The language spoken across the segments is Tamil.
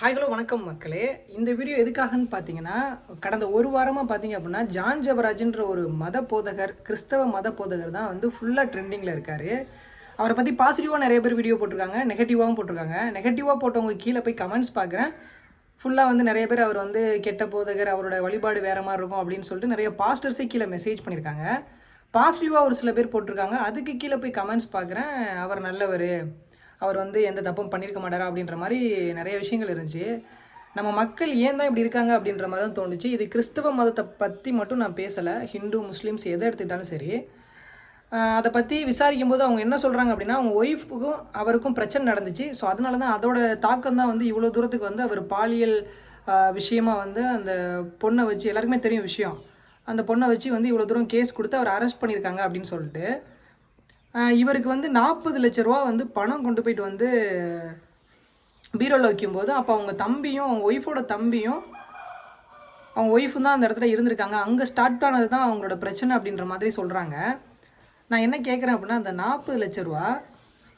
ஹாய் ஹலோ வணக்கம் மக்களே. இந்த வீடியோ எதுக்காகன்னு பார்த்தீங்கன்னா, கடந்த ஒரு வாரமாக பார்த்தீங்க அப்படின்னா, ஜான் ஜெபராஜ்ன்ற ஒரு மத போதகர், கிறிஸ்தவ மத போதகர் தான் வந்து ஃபுல்லாக ட்ரெண்டிங்கில் இருக்கார். அவரை பற்றி பாசிட்டிவாக நிறைய பேர் வீடியோ போட்டிருக்காங்க, நெகட்டிவாகவும் போட்டிருக்காங்க. நெகட்டிவாக போட்டவங்க கீழே போய் கமெண்ட்ஸ் பார்க்குறேன். ஃபுல்லாக வந்து நிறைய பேர் அவர் வந்து கெட்ட போதகர், அவரோட வழிபாடு வேறு மாதிரி இருக்கும் அப்படின்னு சொல்லிட்டு நிறைய பாஸ்டர்ஸே கீழே மெசேஜ் பண்ணியிருக்காங்க. பாசிட்டிவாக ஒரு சில பேர் போட்டிருக்காங்க. அதுக்கு கீழே போய் கமெண்ட்ஸ் பார்க்குறேன், அவர் நல்லவர், அவர் வந்து எந்த தப்பும் பண்ணியிருக்க மாட்டாரா அப்படின்ற மாதிரி நிறைய விஷயங்கள் இருந்துச்சு. நம்ம மக்கள் ஏன் தான் இப்படி இருக்காங்க அப்படின்ற மாதிரி தான் தோணுச்சு. இது கிறிஸ்தவ மதத்தை பற்றி மட்டும் நான் பேசலை, ஹிந்து முஸ்லீம்ஸ் எதை எடுத்துக்கிட்டாலும் சரி. அதை பற்றி விசாரிக்கும் போது அவங்க என்ன சொல்கிறாங்க அப்படின்னா, அவங்க ஒய்ஃபுக்கும் அவருக்கும் பிரச்சனை நடந்துச்சு. ஸோ அதனால தான் அதோட தாக்கம் தான் வந்து இவ்வளோ தூரத்துக்கு வந்து அவர் பாலியல் விஷயமாக வந்து அந்த பொண்ணை வச்சு, எல்லாருக்குமே தெரியும் விஷயம், அந்த பொண்ணை வச்சு வந்து இவ்வளோ தூரம் கேஸ் கொடுத்து அவர் அரெஸ்ட் பண்ணியிருக்காங்க அப்படின்னு சொல்லிட்டு. இவருக்கு வந்து 40 லட்ச ரூபா வந்து பணம் கொண்டு போயிட்டு வந்து பீரோவில் வைக்கும்போது, அப்போ அவங்க தம்பியும், அவங்க ஒய்ஃபோட தம்பியும், அவங்க ஒய்ஃபும் தான் அந்த இடத்துல இருந்திருக்காங்க. அங்கே ஸ்டார்ட் ஆனது தான் அவங்களோட பிரச்சனை அப்படின்ற மாதிரி சொல்கிறாங்க. நான் என்ன கேட்குறேன் அப்படின்னா, அந்த 40 லட்ச ரூபா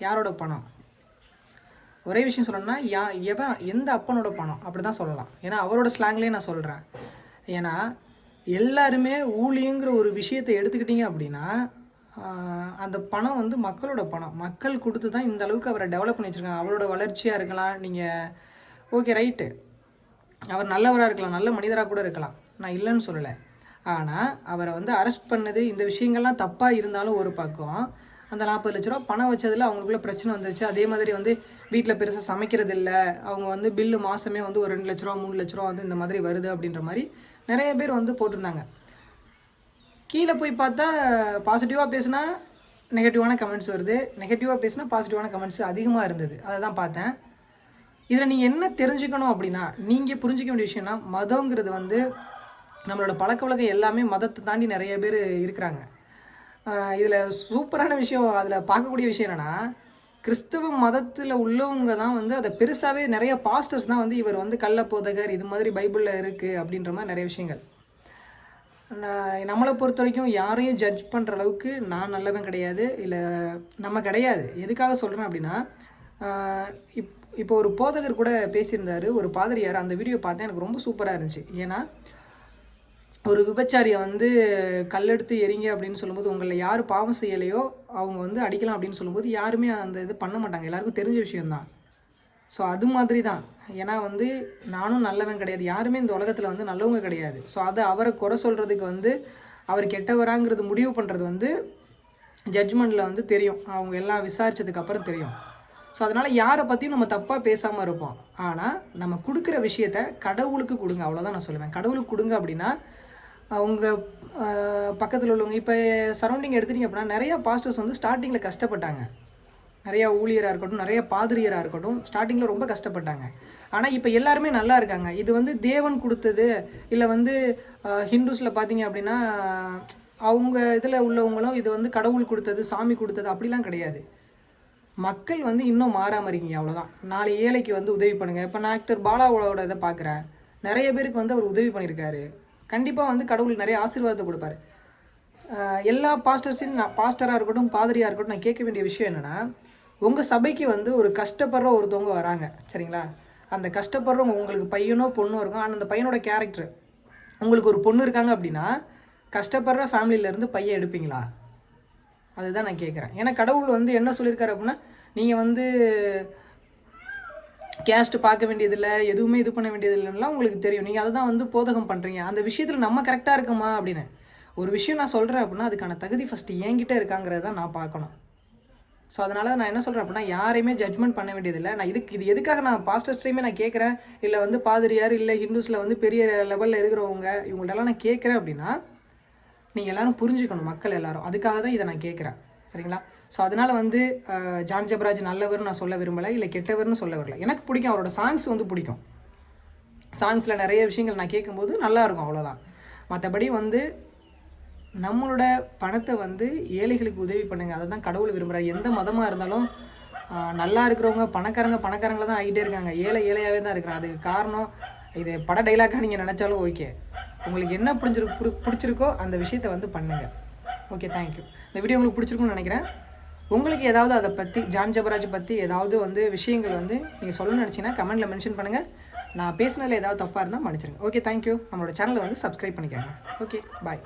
யாரோட பணம்? ஒரே விஷயம் சொல்லணும்னா, எந்த அப்பனோட பணம் அப்படி தான் சொல்லலாம். ஏன்னா அவரோட ஸ்லாங்லேயே நான் சொல்கிறேன். ஏன்னா எல்லாருமே ஊழியங்கிற ஒரு விஷயத்தை எடுத்துக்கிட்டிங்க அப்படின்னா, அந்த பணம் வந்து மக்களோட பணம். மக்கள் கொடுத்து தான் இந்த அளவுக்கு அவரை டெவலப் பண்ணி வச்சுருக்காங்க. அவரோட வளர்ச்சியாக இருக்கலாம், நீங்கள் ஓகே ரைட்டு, அவர் நல்லவராக இருக்கலாம், நல்ல மனிதராக கூட இருக்கலாம், நான் இல்லைன்னு சொல்லலை. ஆனால் அவரை வந்து அரெஸ்ட் பண்ணது, இந்த விஷயங்கள்லாம் தப்பாக இருந்தாலும் ஒரு பக்கம், அந்த 40 லட்ச ரூபா பணம் வச்சதில் அவங்களுக்குள்ள பிரச்சனை வந்துருச்சு. அதே மாதிரி வந்து வீட்டில் பெருசாக சமைக்கிறது இல்லை, அவங்க வந்து பில்லு மாதமே வந்து ஒரு 2 லட்ச ரூபா 3 லட்ச ரூபா வந்து இந்த மாதிரி வருது அப்படின்ற மாதிரி நிறைய பேர் வந்து போட்டிருந்தாங்க. கீழே போய் பார்த்தா பாசிட்டிவாக பேசினா நெகட்டிவான கமெண்ட்ஸ் வருது, நெகட்டிவாக பேசினா பாசிட்டிவான கமெண்ட்ஸ் அதிகமாக இருந்தது. அதை தான் பார்த்தேன். இதில் நீங்கள் என்ன தெரிஞ்சுக்கணும் அப்படின்னா, நீங்கள் புரிஞ்சிக்க வேண்டிய விஷயம்னா, மதங்கிறது வந்து நம்மளோட பழக்க வழக்கம் எல்லாமே மதத்தை தாண்டி நிறைய பேர் இருக்கிறாங்க. இதில் சூப்பரான விஷயம், அதில் பார்க்கக்கூடிய விஷயம் என்னென்னா, கிறிஸ்தவ மதத்தில் உள்ளவங்க தான் வந்து அதை பெருசாகவே நிறைய பாஸ்டர்ஸ் தான் வந்து இவர் வந்து கள்ள போதகர், இது மாதிரி பைபிளில் இருக்குது அப்படின்ற மாதிரி நிறைய விஷயங்கள். நம்மளை பொறுத்த வரைக்கும் யாரையும் ஜட்ஜ் பண்ணுற அளவுக்கு நான் நல்லவன் கிடையாது, இல்லை நம்ம கிடையாது. எதுக்காக சொல்கிறேன் அப்படின்னா, இப்போ ஒரு போதகர் கூட பேசியிருந்தார், ஒரு பாதிரியார். அந்த வீடியோ பார்த்தேன், எனக்கு ரொம்ப சூப்பராக இருந்துச்சு. ஏன்னா ஒரு விபச்சாரியை வந்து கல்லெடுத்து எரிங்க அப்படின்னு சொல்லும்போது, உங்களில் யார் பாவம் செய்யலையோ அவங்க வந்து அடிக்கலாம் அப்படின்னு சொல்லும்போது யாருமே அந்த இது பண்ண மாட்டாங்க, எல்லாருக்கும் தெரிஞ்ச விஷயம்தான். ஸோ அது மாதிரி தான். ஏன்னா வந்து நானும் நல்லவன் கிடையாது, யாருமே இந்த உலகத்தில் வந்து நல்லவங்க கிடையாது. ஸோ அதை அவரை குறை சொல்கிறதுக்கு வந்து அவர் கெட்டவராங்கிறது முடிவு பண்ணுறது வந்து ஜட்ஜ்மெண்ட்டில் வந்து தெரியும், அவங்க எல்லாம் விசாரித்ததுக்கப்புறம் தெரியும். ஸோ அதனால் யாரை பற்றியும் நம்ம தப்பாக பேசாமல் இருப்போம். ஆனால் நம்ம கொடுக்குற விஷயத்த கடவுளுக்கு கொடுங்க, அவ்வளோதான் நான் சொல்லுவேன். கடவுளுக்கு கொடுங்க அப்படின்னா, உங்கள் பக்கத்தில் உள்ளவங்க, இப்போ சரௌண்டிங் எடுத்துட்டிங்க அப்படின்னா, நிறையா பாஸ்டர்ஸ் வந்து ஸ்டார்டிங்கில் கஷ்டப்பட்டாங்க. நிறையா ஊழியராக இருக்கட்டும், நிறைய பாதிரியராக இருக்கட்டும், ஸ்டார்டிங்கில் ரொம்ப கஷ்டப்பட்டாங்க. ஆனால் இப்போ எல்லாருமே நல்லா இருக்காங்க. இது வந்து தேவன் கொடுத்தது, இல்லை வந்து ஹிந்துஸில் பார்த்தீங்க அப்படின்னா அவங்க இதில் உள்ளவங்களும் இது வந்து கடவுள் கொடுத்தது, சாமி கொடுத்தது அப்படிலாம் கிடையாது. மக்கள் வந்து இன்னும் மாறாமல் இருக்கீங்க, அவ்வளோதான். 4 ஏழைக்கு வந்து உதவி பண்ணுங்கள். இப்போ நான் ஆக்டர் பாலாவோட இதை பார்க்குறேன், நிறைய பேருக்கு வந்து அவர் உதவி பண்ணியிருக்காரு. கண்டிப்பாக வந்து கடவுள் நிறைய ஆசீர்வாதத்தை கொடுப்பாரு. எல்லா பாஸ்டர்ஸையும், நான் பாஸ்டராக இருக்கட்டும், பாதிரியாக இருக்கட்டும், நான் கேட்க வேண்டிய விஷயம் என்னென்னா, உங்கள் சபைக்கு வந்து ஒரு கஷ்டப்படுற ஒருத்தவங்க வராங்க, சரிங்களா? அந்த கஷ்டப்படுறவங்க உங்களுக்கு பையனோ பொண்ணோ இருக்கும். ஆனால் அந்த பையனோட கேரக்டர், உங்களுக்கு ஒரு பொண்ணு இருக்காங்க அப்படின்னா, கஷ்டப்படுற ஃபேமிலியிலேருந்து பையன் எடுப்பீங்களா? அதுதான் நான் கேட்குறேன். ஏன்னா கடவுள் வந்து என்ன சொல்லியிருக்காரு அப்படின்னா, நீங்கள் வந்து கேஸ்ட் பார்க்க வேண்டியதில்லை, எதுவுமே இது பண்ண வேண்டியதில்லைன்னா உங்களுக்கு தெரியும். நீங்கள் அதை தான் வந்து போதகம் பண்ணுறீங்க. அந்த விஷயத்தில் நம்ம கரெக்டாக இருக்கோமா அப்படின்னு ஒரு விஷயம் நான் சொல்கிறேன் அப்படின்னா, அதுக்கான தகுதி ஃபஸ்ட்டு என்கிட்ட இருக்காங்கிறத தான் நான் பார்க்கணும். ஸோ அதனால் நான் என்ன சொல்கிறேன் அப்படின்னா, யாரையுமே ஜட்ஜ்மெண்ட் பண்ண வேண்டியதில்லை. நான் இது எதுக்காக நான் பாஸ்டர்ஸ்டையுமே நான் கேட்குறேன், இல்லை வந்து பாதிரியார், இல்லை ஹிந்துஸில் வந்து பெரிய லெவலில் இருக்கிறவங்க, இவங்கள்டெல்லாம் நான் கேட்குறேன் அப்படின்னா, நீங்கள் எல்லோரும் புரிஞ்சுக்கணும், மக்கள் எல்லோரும். அதுக்காக தான் இதை நான் கேட்குறேன், சரிங்களா? ஸோ அதனால் வந்து ஜான் ஜெபராஜ் நல்லவர்னு நான் சொல்ல விரும்பலை, இல்லை கெட்டவர்னு சொல்ல வரல. எனக்கு பிடிக்கும், அவரோட சாங்ஸ் வந்து பிடிக்கும். சாங்ஸில் நிறைய விஷயங்கள் நான் கேட்கும்போது நல்லாயிருக்கும், அவ்வளோதான். மற்றபடி வந்து நம்மளோட பணத்தை வந்து ஏழைகளுக்கு உதவி பண்ணுங்கள், அதை தான் கடவுள் விரும்புகிறார். எந்த மதமாக இருந்தாலும் நல்லா இருக்கிறவங்க பணக்காரங்களை தான் ஆகிட்டே இருக்காங்க, ஏழையாகவே தான் இருக்கிறாங்க. அதுக்கு காரணம், இது பட டைலாக்காக நீங்கள் நினச்சாலும் ஓகே, உங்களுக்கு என்ன பிடிச்சிருக்கோ அந்த விஷயத்தை வந்து பண்ணுங்கள். Okay, thank you. இந்த வீடியோ உங்களுக்கு பிடிச்சிருக்குன்னு நினைக்கிறேன். உங்களுக்கு ஏதாவது அதை பற்றி ஜான் ஜெபராஜ் பற்றி ஏதாவது வந்து விஷயங்கள் வந்து நீங்கள் சொல்லணும்னு நினச்சிங்கன்னா கமெண்ட்டில் மென்ஷன் பண்ணுங்கள். நான் பேசினதில் ஏதாவது தப்பாக இருந்தால் மன்னிச்சிருங்க. Okay, thank you. நம்மளோட சேனலை வந்து சப்ஸ்கிரைப் பண்ணிக்கோங்க. ஓகே, பாய்.